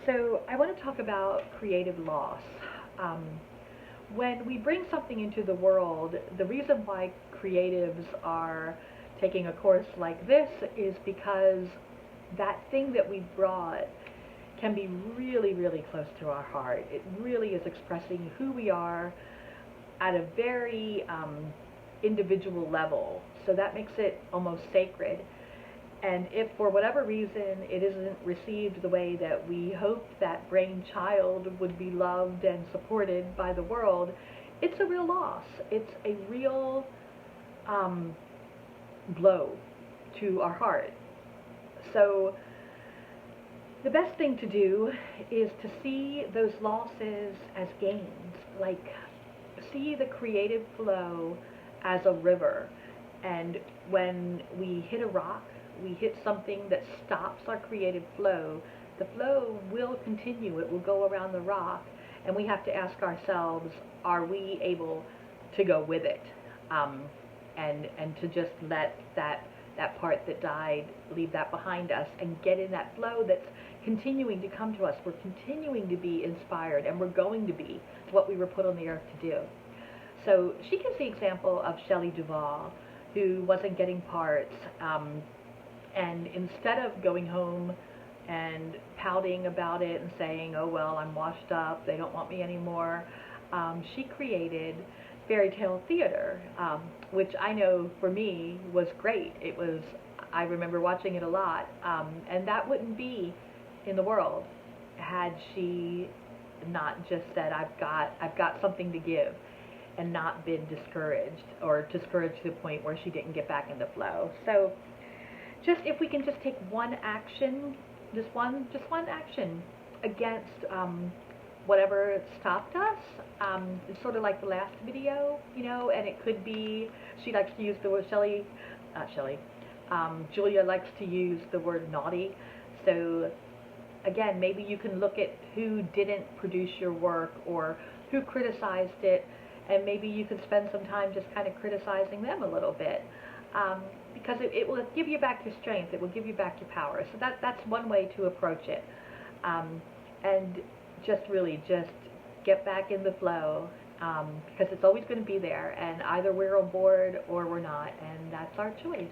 So I want to talk about creative loss. Um, when we bring something into the world, the reason why creatives are taking a course like this is because that thing that we brought can be really, really close to our heart. It really is expressing who we are at a very individual level. So that makes it almost sacred. And if for whatever reason it isn't received the way that we hoped that brainchild would be loved and supported by the world, it's a real loss. It's a real um, blow to our heart. So the best thing to do is to see those losses as gains, like see the creative flow as a river. And when we hit a rock, we hit something that stops our creative flow, the flow will continue. It will go around the rock, and we have to ask ourselves, are we able to go with it? Um, and to just let that part that died, leave that behind us and get in that flow that's continuing to come to us. We're continuing to be inspired, and we're going to be what we were put on the earth to do. So she gives the example of Shelley Duvall, who wasn't getting parts, and instead of going home and pouting about it and saying, oh well, I'm washed up, they don't want me anymore, she created fairy tale theater, which I know for me was great. It was, I remember watching it a lot, and that wouldn't be in the world had she not just said, I've got something to give, and not been discouraged, or discouraged to the point where she didn't get back in the flow. So just if we can just take one action, just one action against whatever stopped us. It's sort of like the last video, and it could be, she likes to use the word, Julia likes to use the word naughty. So again, maybe you can look at who didn't produce your work or who criticized it, and maybe you can spend some time just kind of criticizing them a little bit, because it will give you back your strength, it will give you back your power. So that's one way to approach it, and just really just get back in the flow, because it's always going to be there, and either we're on board or we're not, and that's our choice.